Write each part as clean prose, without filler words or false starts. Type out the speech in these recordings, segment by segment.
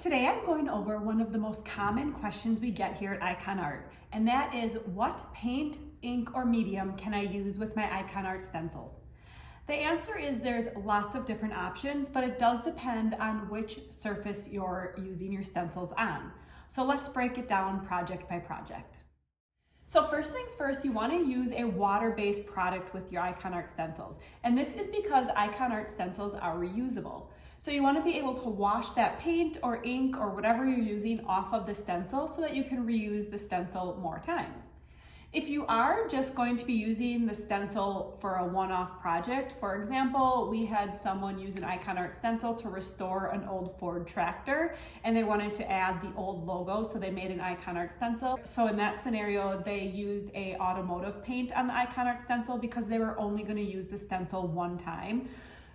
Today I'm going over one of the most common questions we get here at Ikonart, and that is what paint, ink, or medium can I use with my Ikonart stencils? The answer is there's lots of different options, but it does depend on which surface you're using your stencils on. So let's break it down project by project. So first things first, you want to use a water-based product with your Ikonart stencils. And this is because Ikonart stencils are reusable. So you want to be able to wash that paint or ink or whatever you're using off of the stencil so that you can reuse the stencil more times. If you are just going to be using the stencil for a one-off project, for example, we had someone use an Ikonart stencil to restore an old Ford tractor and they wanted to add the old logo, so they made an Ikonart stencil. So in that scenario, they used a automotive paint on the Ikonart stencil because they were only going to use the stencil one time.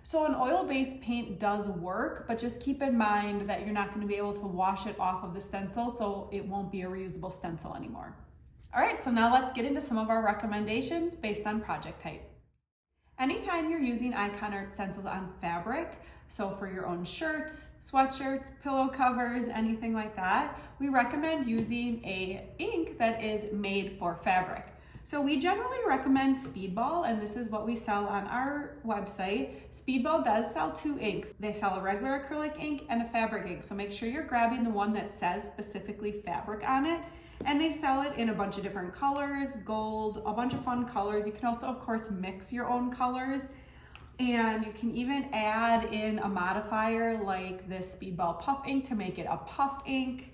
So an oil-based paint does work, but just keep in mind that you're not going to be able to wash it off of the stencil, so it won't be a reusable stencil anymore. All right, so now let's get into some of our recommendations based on project type. Anytime you're using Ikonart stencils on fabric, so for your own shirts, sweatshirts, pillow covers, anything like that, we recommend using a ink that is made for fabric. So we generally recommend Speedball, and this is what we sell on our website. Speedball does sell two inks. They sell a regular acrylic ink and a fabric ink. So make sure you're grabbing the one that says specifically fabric on it. And they sell it in a bunch of different colors, gold, a bunch of fun colors. You can also, of course, mix your own colors. And you can even add in a modifier like this Speedball Puff ink to make it a puff ink.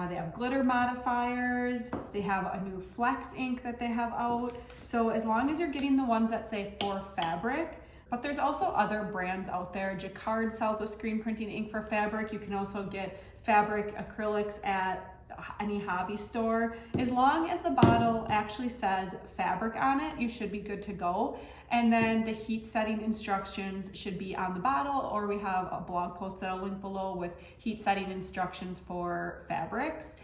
They have glitter modifiers. They have a new flex ink that they have out. So as long as you're getting the ones that say for fabric, but there's also other brands out there. Jacquard sells a screen printing ink for fabric. You can also get fabric acrylics at any hobby store. As long as the bottle actually says fabric on it, you should be good to go. And then the heat setting instructions should be on the bottle, or we have a blog post that I'll link below with heat setting instructions for fabrics.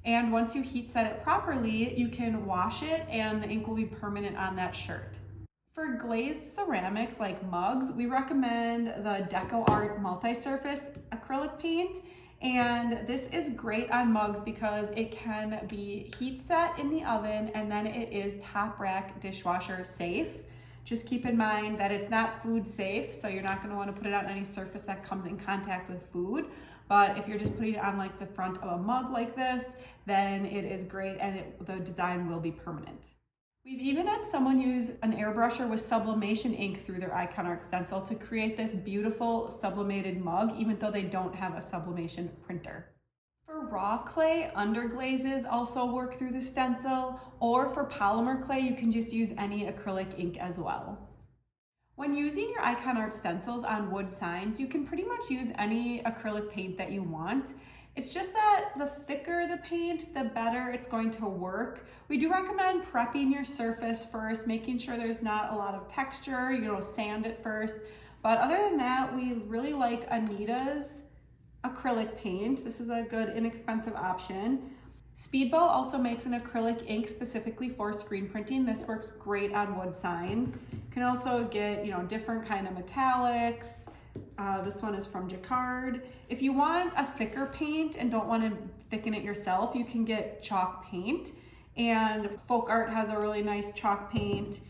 And once you heat set it properly, you can wash it and the ink will be permanent on that shirt. For glazed ceramics like mugs, we recommend the Deco Art multi-surface acrylic paint. And this is great on mugs because it can be heat set in the oven and then it is top rack dishwasher safe. Just keep in mind that it's not food safe, so you're not going to want to put it on any surface that comes in contact with food. But if you're just putting it on like the front of a mug like this, then it is great and the design will be permanent. We've even had someone use an airbrusher with sublimation ink through their Ikonart stencil to create this beautiful sublimated mug, even though they don't have a sublimation printer. For raw clay, underglazes also work through the stencil, or for polymer clay, you can just use any acrylic ink as well. When using your Ikonart stencils on wood signs, you can pretty much use any acrylic paint that you want. It's just that the thicker the paint, the better it's going to work. We do recommend prepping your surface first, making sure there's not a lot of texture, sand it first. But other than that, we really like Anita's acrylic paint. This is a good inexpensive option. Speedball also makes an acrylic ink specifically for screen printing. This works great on wood signs. You can also get, different kind of metallics. This one is from Jacquard. If you want a thicker paint and don't want to thicken it yourself, you can get chalk paint. And Folk Art has a really nice chalk paint.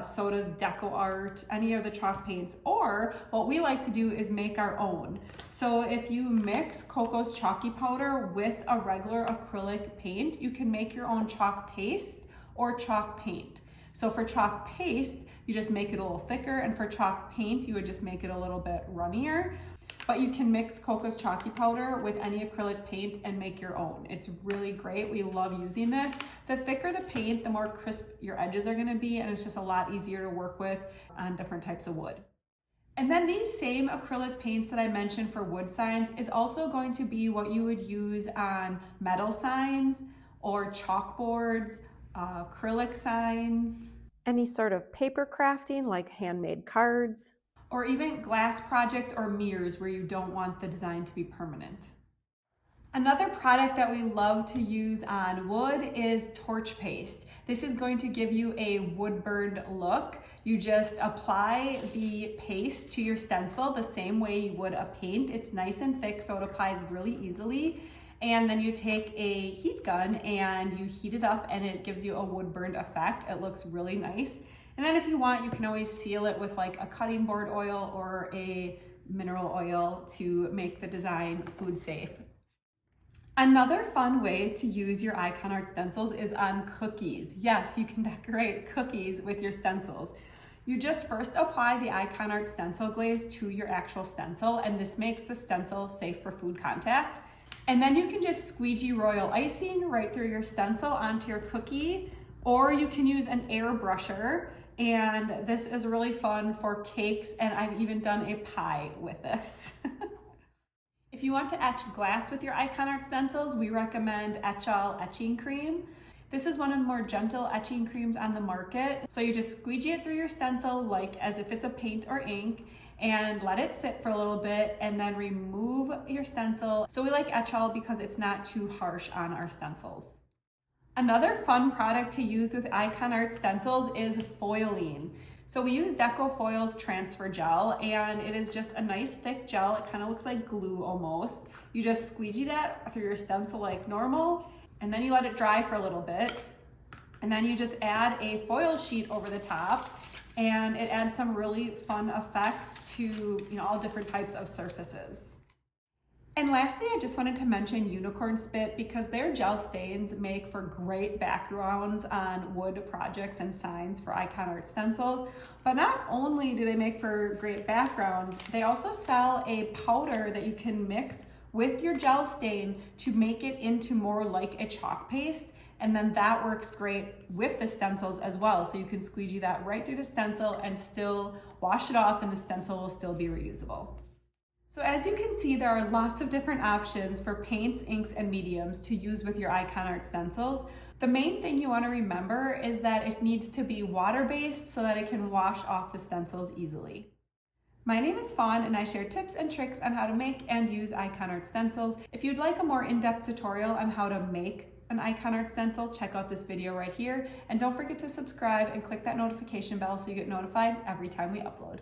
So does Deco Art, any of the chalk paints. Or what we like to do is make our own. So if you mix Coco's chalky powder with a regular acrylic paint, you can make your own chalk paste or chalk paint. So for chalk paste, you just make it a little thicker, and for chalk paint, you would just make it a little bit runnier. But you can mix Coco's chalky powder with any acrylic paint and make your own. It's really great. We love using this. The thicker the paint, the more crisp your edges are gonna be, and it's just a lot easier to work with on different types of wood. And then these same acrylic paints that I mentioned for wood signs is also going to be what you would use on metal signs or chalkboards, acrylic signs. Any sort of paper crafting like handmade cards. Or even glass projects or mirrors where you don't want the design to be permanent. Another product that we love to use on wood is torch paste. This is going to give you a wood burned look. You just apply the paste to your stencil the same way you would a paint. It's nice and thick, so it applies really easily. And then you take a heat gun and you heat it up and it gives you a wood burned effect. It looks really nice. And then if you want, you can always seal it with like a cutting board oil or a mineral oil to make the design food safe. Another fun way to use your Ikonart stencils is on cookies. Yes, you can decorate cookies with your stencils. You just first apply the Ikonart stencil glaze to your actual stencil, and this makes the stencil safe for food contact. And then you can just squeegee royal icing right through your stencil onto your cookie, or you can use an airbrusher, and this is really fun for cakes, and I've even done a pie with this. If you want to etch glass with your Ikonart stencils, we recommend Etchall etching cream. This is one of the more gentle etching creams on the market. So you just squeegee it through your stencil like as if it's a paint or ink and let it sit for a little bit and then remove your stencil. So we like Etchall because it's not too harsh on our stencils. Another fun product to use with Ikonart stencils is foiling. So we use Deco Foil's transfer gel, and it is just a nice thick gel. It kind of looks like glue almost. You just squeegee that through your stencil like normal, and then you let it dry for a little bit. And then you just add a foil sheet over the top, and it adds some really fun effects to all different types of surfaces. And lastly, I just wanted to mention Unicorn Spit because their gel stains make for great backgrounds on wood projects and signs for Ikonart stencils. But not only do they make for great background, they also sell a powder that you can mix with your gel stain to make it into more like a chalk paste. And then that works great with the stencils as well. So you can squeegee that right through the stencil and still wash it off, and the stencil will still be reusable. So as you can see, there are lots of different options for paints, inks, and mediums to use with your Ikonart stencils. The main thing you want to remember is that it needs to be water-based so that it can wash off the stencils easily. My name is Fawn, and I share tips and tricks on how to make and use Ikonart stencils. If you'd like a more in-depth tutorial on how to make an Ikonart stencil, check out this video right here. And don't forget to subscribe and click that notification bell so you get notified every time we upload.